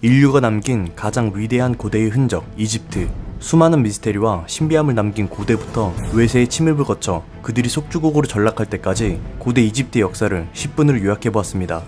인류가 남긴 가장 위대한 고대의 흔적, 이집트. 수많은 미스테리와 신비함을 남긴 고대부터 외세의 침입을 거쳐 그들이 속주곡으로 전락할 때까지 고대 이집트의 역사를 10분으로 요약해보았습니다.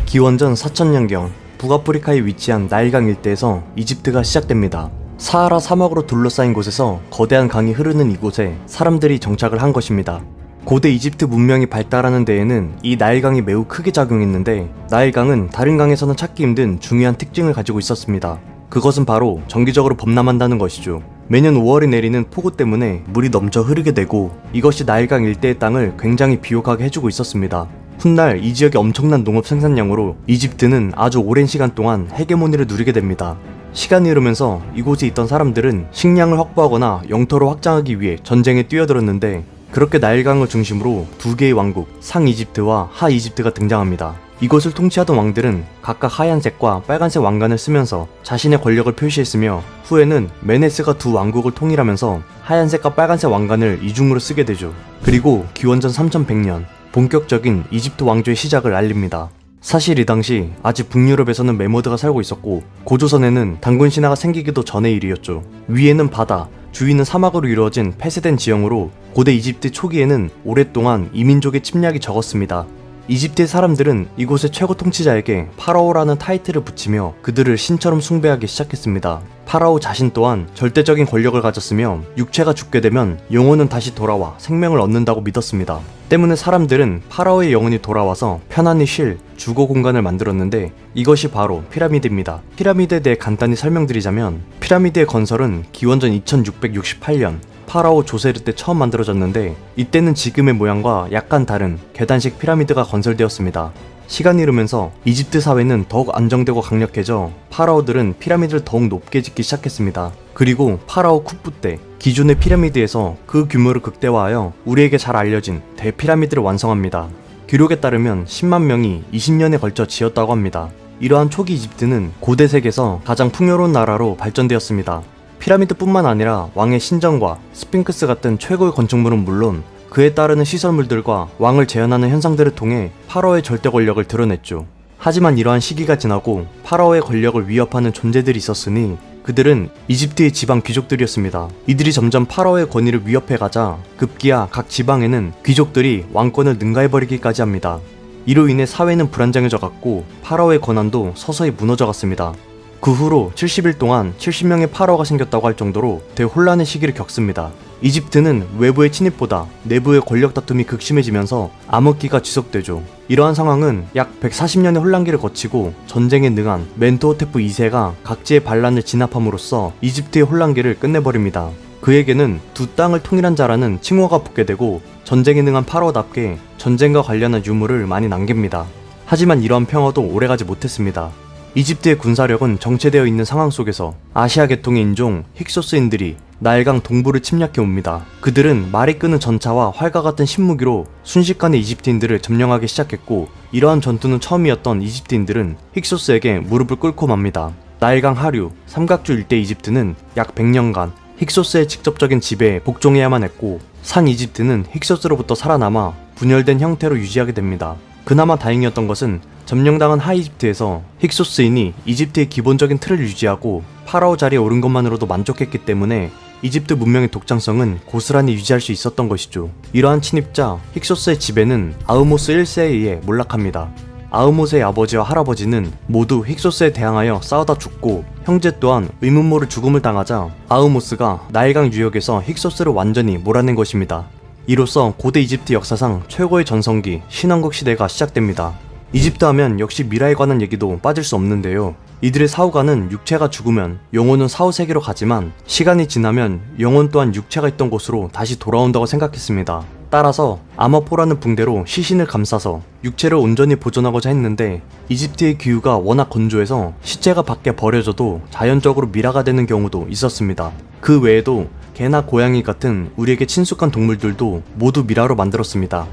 기원전 4000년경 북아프리카에 위치한 나일강 일대에서 이집트가 시작됩니다. 사하라 사막으로 둘러싸인 곳에서 거대한 강이 흐르는 이곳에 사람들이 정착을 한 것입니다. 고대 이집트 문명이 발달하는 데에는 이 나일강이 매우 크게 작용했는데, 나일강은 다른 강에서는 찾기 힘든 중요한 특징을 가지고 있었습니다. 그것은 바로 정기적으로 범람한다는 것이죠. 매년 5월에 내리는 폭우 때문에 물이 넘쳐 흐르게 되고, 이것이 나일강 일대의 땅을 굉장히 비옥하게 해주고 있었습니다. 훗날 이 지역의 엄청난 농업 생산량으로 이집트는 아주 오랜 시간 동안 헤게모니를 누리게 됩니다. 시간이 흐르면서 이곳에 있던 사람들은 식량을 확보하거나 영토를 확장하기 위해 전쟁에 뛰어들었는데, 그렇게 나일강을 중심으로 두 개의 왕국, 상이집트와 하이집트가 등장합니다. 이곳을 통치하던 왕들은 각각 하얀색과 빨간색 왕관을 쓰면서 자신의 권력을 표시했으며, 후에는 메네스가 두 왕국을 통일하면서 하얀색과 빨간색 왕관을 이중으로 쓰게 되죠. 그리고 기원전 3100년 본격적인 이집트 왕조의 시작을 알립니다. 사실 이 당시 아직 북유럽에서는 메모드가 살고 있었고, 고조선에는 단군 신화가 생기기도 전의 일이었죠. 위에는 바다, 주위는 사막으로 이루어진 폐쇄된 지형으로 고대 이집트 초기에는 오랫동안 이민족의 침략이 적었습니다. 이집트의 사람들은 이곳의 최고 통치자에게 파라오라는 타이틀을 붙이며 그들을 신처럼 숭배하기 시작했습니다. 파라오 자신 또한 절대적인 권력을 가졌으며 육체가 죽게 되면 영혼은 다시 돌아와 생명을 얻는다고 믿었습니다. 때문에 사람들은 파라오의 영혼이 돌아와서 편안히 쉴 주거 공간을 만들었는데, 이것이 바로 피라미드입니다. 피라미드에 대해 간단히 설명드리자면, 피라미드의 건설은 기원전 2668년 파라오 조세르 때 처음 만들어졌는데, 이때는 지금의 모양과 약간 다른 계단식 피라미드가 건설되었습니다. 시간이 흐르면서 이집트 사회는 더욱 안정되고 강력해져 파라오들은 피라미드를 더욱 높게 짓기 시작했습니다. 그리고 파라오 쿠푸 때 기존의 피라미드에서 그 규모를 극대화하여 우리에게 잘 알려진 대피라미드를 완성합니다. 기록에 따르면 10만 명이 20년에 걸쳐 지었다고 합니다. 이러한 초기 이집트는 고대 세계에서 가장 풍요로운 나라로 발전되었습니다. 피라미드뿐만 아니라 왕의 신전과 스핑크스 같은 최고의 건축물은 물론 그에 따르는 시설물들과 왕을 재현하는 현상들을 통해 파라오의 절대 권력을 드러냈죠. 하지만 이러한 시기가 지나고 파라오의 권력을 위협하는 존재들이 있었으니 그들은 이집트의 지방 귀족들이었습니다. 이들이 점점 파라오의 권위를 위협해가자 급기야 각 지방에는 귀족들이 왕권을 능가해버리기까지 합니다. 이로 인해 사회는 불안정해져갔고 파라오의 권한도 서서히 무너져갔습니다. 그 후로 70일 동안 70명의 파라오가 생겼다고 할 정도로 대혼란의 시기를 겪습니다. 이집트는 외부의 침입보다 내부의 권력 다툼이 극심해지면서 암흑기가 지속되죠. 이러한 상황은 약 140년의 혼란기를 거치고 전쟁에 능한 멘투호테프 2세가 각지의 반란을 진압함으로써 이집트의 혼란기를 끝내버립니다. 그에게는 두 땅을 통일한 자라는 칭호가 붙게 되고, 전쟁에 능한 파라오답게 전쟁과 관련한 유물을 많이 남깁니다. 하지만 이러한 평화도 오래가지 못했습니다. 이집트의 군사력은 정체되어 있는 상황 속에서 아시아 계통의 인종 힉소스인들이 나일강 동부를 침략해 옵니다. 그들은 말이 끄는 전차와 활과 같은 신무기로 순식간에 이집트인들을 점령하기 시작했고, 이러한 전투는 처음이었던 이집트인들은 힉소스에게 무릎을 꿇고 맙니다. 나일강 하류, 삼각주 일대 이집트는 약 100년간 힉소스의 직접적인 지배에 복종해야만 했고, 상 이집트는 힉소스로부터 살아남아 분열된 형태로 유지하게 됩니다. 그나마 다행이었던 것은 점령당한 하이집트에서 힉소스인이 이집트의 기본적인 틀을 유지하고 파라오 자리에 오른 것만으로도 만족했기 때문에 이집트 문명의 독창성은 고스란히 유지할 수 있었던 것이죠. 이러한 침입자 힉소스의 지배는 아흐모스 1세에 의해 몰락합니다. 아흐모스의 아버지와 할아버지는 모두 힉소스에 대항하여 싸우다 죽고, 형제 또한 의문모를 죽음을 당하자 아흐모스가 나일강 유역에서 힉소스를 완전히 몰아낸 것입니다. 이로써 고대 이집트 역사상 최고의 전성기 신왕국 시대가 시작됩니다. 이집트 하면 역시 미라에 관한 얘기도 빠질 수 없는데요. 이들의 사후가는 육체가 죽으면 영혼은 사후세계로 가지만, 시간이 지나면 영혼 또한 육체가 있던 곳으로 다시 돌아온다고 생각했습니다. 따라서 아마포라는 붕대로 시신을 감싸서 육체를 온전히 보존하고자 했는데, 이집트의 기후가 워낙 건조해서 시체가 밖에 버려져도 자연적으로 미라가 되는 경우도 있었습니다. 그 외에도 개나 고양이 같은 우리에게 친숙한 동물들도 모두 미라로 만들었습니다.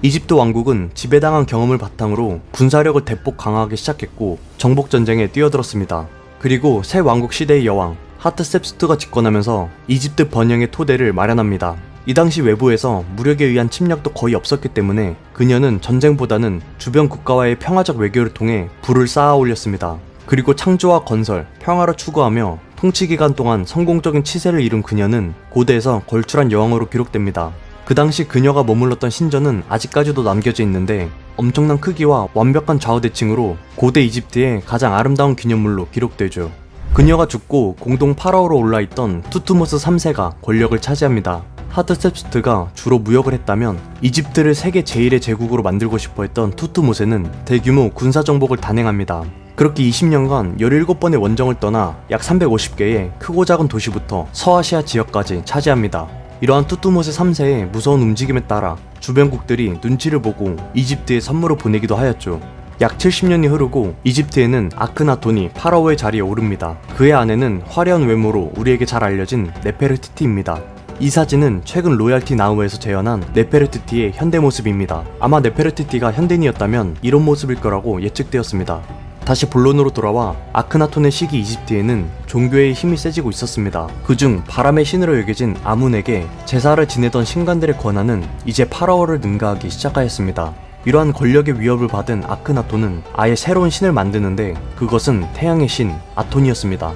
이집트 왕국은 지배당한 경험을 바탕으로 군사력을 대폭 강화하기 시작했고, 정복전쟁에 뛰어들었습니다. 그리고 새 왕국 시대의 여왕 하트셉스트가 집권하면서 이집트 번영의 토대를 마련합니다. 이 당시 외부에서 무력에 의한 침략도 거의 없었기 때문에 그녀는 전쟁보다는 주변 국가와의 평화적 외교를 통해 부를 쌓아 올렸습니다. 그리고 창조와 건설, 평화를 추구하며 통치 기간 동안 성공적인 치세를 이룬 그녀는 고대에서 걸출한 여왕으로 기록됩니다. 그 당시 그녀가 머물렀던 신전은 아직까지도 남겨져 있는데 엄청난 크기와 완벽한 좌우 대칭으로 고대 이집트의 가장 아름다운 기념물로 기록되죠. 그녀가 죽고 공동 파라오로 올라있던 투트모스 3세가 권력을 차지합니다. 하트셉스트가 주로 무역을 했다면 이집트를 세계 제1의 제국으로 만들고 싶어 했던 투트모세는 대규모 군사정복을 단행합니다. 그렇게 20년간 17번의 원정을 떠나 약 350개의 크고 작은 도시부터 서아시아 지역까지 차지합니다. 이러한 투트모세 3세의 무서운 움직임에 따라 주변국들이 눈치를 보고 이집트에 선물을 보내기도 하였죠. 약 70년이 흐르고 이집트에는 아크나톤이 파라오의 자리에 오릅니다. 그의 아내는 화려한 외모로 우리에게 잘 알려진 네페르티티입니다. 이 사진은 최근 로얄티 나우에서 재현한 네페르티티의 현대 모습입니다. 아마 네페르티티가 현대인이었다면 이런 모습일 거라고 예측되었습니다. 다시 본론으로 돌아와 아크나톤의 시기 이집트에는 종교의 힘이 세지고 있었습니다. 그중 바람의 신으로 여겨진 아문에게 제사를 지내던 신관들의 권한은 이제 파라오를 능가하기 시작하였습니다. 이러한 권력의 위협을 받은 아크나톤은 아예 새로운 신을 만드는데 그것은 태양의 신 아톤이었습니다.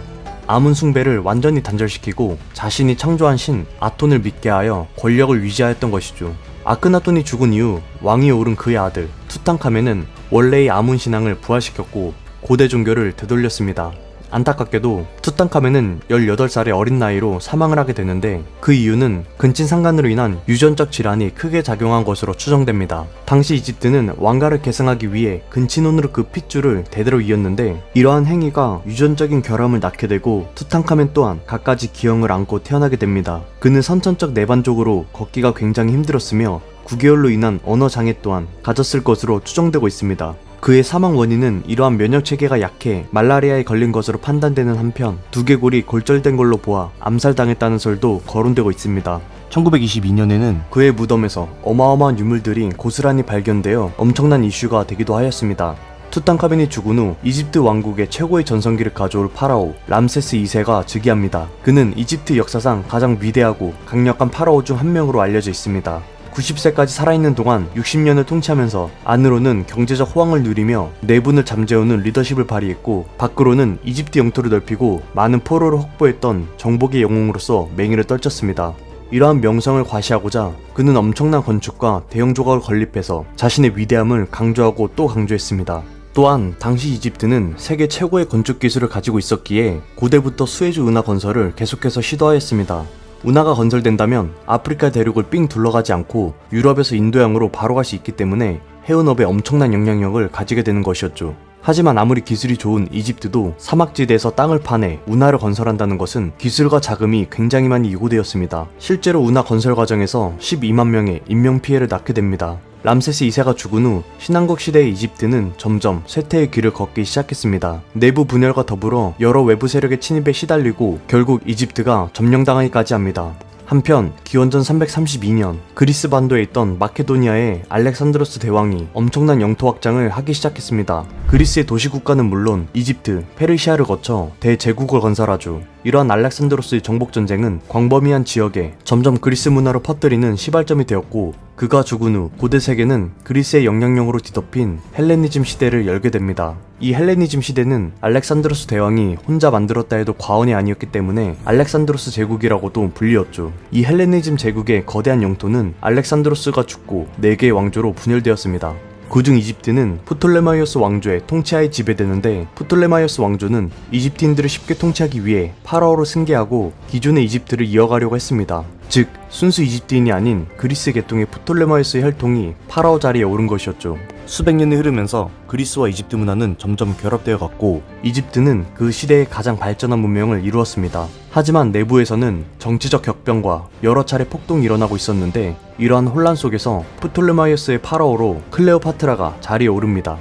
아문 숭배를 완전히 단절시키고 자신이 창조한 신 아톤을 믿게 하여 권력을 유지하였던 것이죠. 아크나톤이 죽은 이후 왕위에 오른 그의 아들 투탕카멘은 원래의 아문 신앙을 부활시켰고 고대 종교를 되돌렸습니다. 안타깝게도 투탕카멘은 18살의 어린 나이로 사망을 하게 되는데 그 이유는 근친상간으로 인한 유전적 질환이 크게 작용한 것으로 추정됩니다. 당시 이집트는 왕가를 계승하기 위해 근친혼으로 그 핏줄을 대대로 이었는데 이러한 행위가 유전적인 결함을 낳게 되고 투탕카멘 또한 갖가지 기형을 안고 태어나게 됩니다. 그는 선천적 내반족으로 걷기가 굉장히 힘들었으며 9개월로 인한 언어장애 또한 가졌을 것으로 추정되고 있습니다. 그의 사망 원인은 이러한 면역체계가 약해 말라리아에 걸린 것으로 판단되는 한편 두개골이 골절된 걸로 보아 암살당했다는 설도 거론되고 있습니다. 1922년에는 그의 무덤에서 어마어마한 유물들이 고스란히 발견되어 엄청난 이슈가 되기도 하였습니다. 투탕카멘이 죽은 후 이집트 왕국의 최고의 전성기를 가져올 파라오 람세스 2세가 즉위합니다. 그는 이집트 역사상 가장 위대하고 강력한 파라오 중 한 명으로 알려져 있습니다. 90세까지 살아있는 동안 60년을 통치하면서 안으로는 경제적 호황을 누리며 내분을 잠재우는 리더십을 발휘했고 밖으로는 이집트 영토를 넓히고 많은 포로를 확보했던 정복의 영웅으로서 맹위를 떨쳤습니다. 이러한 명성을 과시하고자 그는 엄청난 건축과 대형 조각을 건립해서 자신의 위대함을 강조하고 또 강조했습니다. 또한 당시 이집트는 세계 최고의 건축 기술을 가지고 있었기에 고대부터 수에즈 운하 건설을 계속해서 시도하였습니다. 운하가 건설된다면 아프리카 대륙을 삥 둘러가지 않고 유럽에서 인도양으로 바로 갈 수 있기 때문에 해운업에 엄청난 영향력을 가지게 되는 것이었죠. 하지만 아무리 기술이 좋은 이집트도 사막지대에서 땅을 파내 운하를 건설한다는 것은 기술과 자금이 굉장히 많이 요구되었습니다. 실제로 운하 건설 과정에서 12만 명의 인명피해를 낳게 됩니다. 람세스 2세가 죽은 후 신왕국 시대의 이집트는 점점 쇠퇴의 길을 걷기 시작했습니다. 내부 분열과 더불어 여러 외부 세력의 침입에 시달리고 결국 이집트가 점령당하기까지 합니다. 한편 기원전 332년 그리스 반도에 있던 마케도니아의 알렉산드로스 대왕이 엄청난 영토 확장을 하기 시작했습니다. 그리스의 도시국가는 물론 이집트, 페르시아를 거쳐 대제국을 건설하죠. 이러한 알렉산드로스의 정복전쟁은 광범위한 지역에 점점 그리스 문화로 퍼뜨리는 시발점이 되었고 그가 죽은 후 고대 세계는 그리스의 영향력으로 뒤덮인 헬레니즘 시대를 열게 됩니다. 이 헬레니즘 시대는 알렉산드로스 대왕이 혼자 만들었다 해도 과언이 아니었기 때문에 알렉산드로스 제국이라고도 불리었죠. 이 헬레니즘 제국의 거대한 영토는 알렉산드로스가 죽고 4개의 왕조로 분열되었습니다. 그중 이집트는 프톨레마이오스 왕조의 통치하에 지배되는데 프톨레마이오스 왕조는 이집트인들을 쉽게 통치하기 위해 파라오로 승계하고 기존의 이집트를 이어가려고 했습니다. 즉 순수 이집트인이 아닌 그리스 계통의 프톨레마이오스의 혈통이 파라오 자리에 오른 것이었죠. 수백 년이 흐르면서 그리스와 이집트 문화는 점점 결합되어 갔고 이집트는 그 시대의 가장 발전한 문명을 이루었습니다. 하지만 내부에서는 정치적 격변과 여러 차례 폭동이 일어나고 있었는데 이러한 혼란 속에서 프톨레마이오스의 파라오로 클레오파트라가 자리에 오릅니다.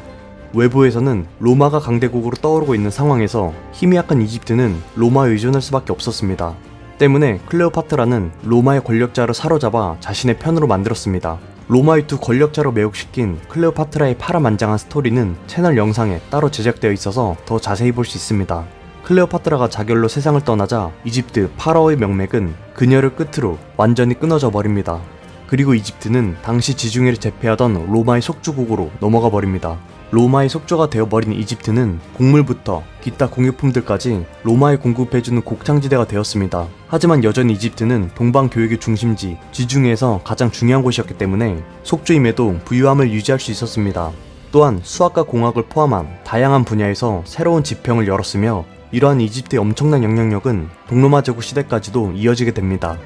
외부에서는 로마가 강대국으로 떠오르고 있는 상황에서 힘이 약한 이집트는 로마에 의존할 수밖에 없었습니다. 때문에 클레오파트라는 로마의 권력자를 사로잡아 자신의 편으로 만들었습니다. 로마의 두 권력자로 매혹시킨 클레오파트라의 파란만장한 스토리는 채널 영상에 따로 제작되어 있어서 더 자세히 볼 수 있습니다. 클레오파트라가 자결로 세상을 떠나자 이집트 파라오의 명맥은 그녀를 끝으로 완전히 끊어져 버립니다. 그리고 이집트는 당시 지중해를 제패하던 로마의 속주국으로 넘어가 버립니다. 로마의 속초가 되어버린 이집트는 곡물부터 기타 공유품들까지 로마에 공급해주는 곡창지대가 되었습니다. 하지만 여전히 이집트는 동방 교육의 중심지, 지중해에서 가장 중요한 곳이었기 때문에 속초임에도 부유함을 유지할 수 있었습니다. 또한 수학과 공학을 포함한 다양한 분야에서 새로운 지평을 열었으며 이러한 이집트의 엄청난 영향력은 동로마 제국 시대까지도 이어지게 됩니다.